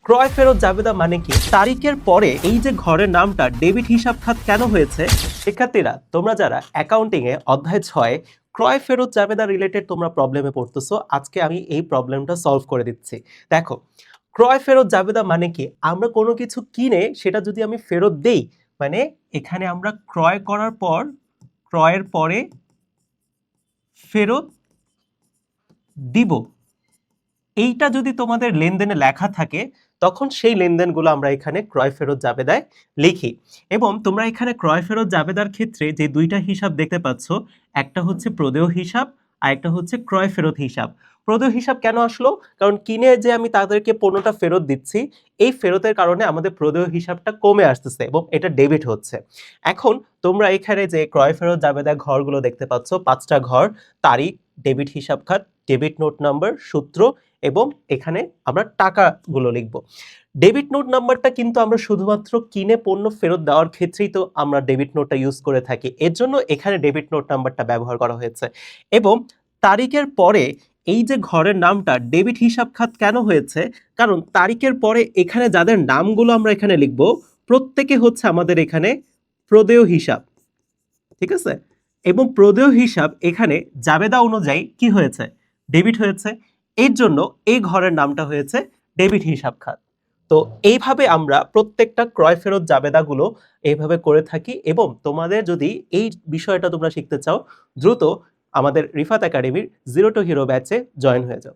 ক্রয় ফেরত জাবেদা মানে কি? তারিখের পরে এই যে ঘরের নামটা ডেবিট হিসাব খাত কেন হয়েছে? শিক্ষার্থীরা, তোমরা যারা অ্যাকাউন্টিং এ অধ্যায় 6 ক্রয় ফেরত জাবেদা রিলেটেড তোমরা প্রবলেমে পড়তেছো, আজকে আমি এই প্রবলেমটা সলভ করে দিচ্ছি। দেখো, ক্রয় ফেরত জাবেদা মানে কি? আমরা কোনো কিছু কিনে সেটা যদি আমি ফেরত দেই, মানে এখানে আমরা ক্রয় করার পর ক্রয়ের পরে ফেরত দিব, এইটা যদি তোমাদের লেনদেনে লেখা থাকে তখন সেই লেনদেনগুলো আমরা এখানে ক্রয় ফেরত জাবেদায় লিখি। এবং তোমরা এখানে ক্রয় ফেরত জাবেদার ক্ষেত্রে যে দুইটা হিসাব দেখতে পাচ্ছ, একটা হচ্ছে প্রদেয় হিসাব আর একটা হচ্ছে ক্রয় ফেরত হিসাব। প্রদেয় হিসাব কেন আসলো? কারণ কিনে যে আমি তাদেরকে পণ্যটা ফেরত দিচ্ছি, এই ফেরতের কারণে আমাদের প্রদেয় হিসাবটা কমে আসতেছে এবং এটা ডেবিট হচ্ছে। এখন তোমরা এখানে যে ক্রয় ফেরত জাবেদার ঘরগুলো দেখতে পাচ্ছ, 5টা ঘর: তারিখ, ডেবিট হিসাব খাত, ডেবিট নোট নাম্বার, সূত্র এবং এখানে আমরা টাকাগুলো লিখব। ডেবিট নোট নাম্বারটা কিন্তু আমরা শুধুমাত্র কিনে পণ্য ফেরত দেওয়ার ক্ষেত্রেই তো আমরা ডেবিট নোটটা ইউজ করে থাকি, এর জন্য এখানে ডেবিট নোট নাম্বারটা ব্যবহার করা হয়েছে। এবং তারিখের পরে এই যে ঘরের নামটা ডেবিট হিসাব খাত কেন হয়েছে? কারণ তারিখের পরে এখানে যাদের নামগুলো আমরা এখানে লিখব, প্রত্যেকে হচ্ছে আমাদের এখানে প্রদেয় হিসাব, ঠিক আছে? এবং প্রদেয় হিসাব এখানে জাবেদা অনুযায়ী কি হয়েছে? ডেবিট হয়েছে। এর জন্য এই ঘরের নামটা হয়েছে ডেবিট হিসাব খাত। তো এইভাবে আমরা প্রত্যেকটা ক্রয় ফেরত জাবেদাগুলো এইভাবে করে থাকি। এবং তোমাদের যদি এই বিষয়টা তোমরা শিখতে চাও, দ্রুত আমাদের রিফাত একাডেমির জিরো টু হিরো ব্যাচে জয়েন হয়ে যাও।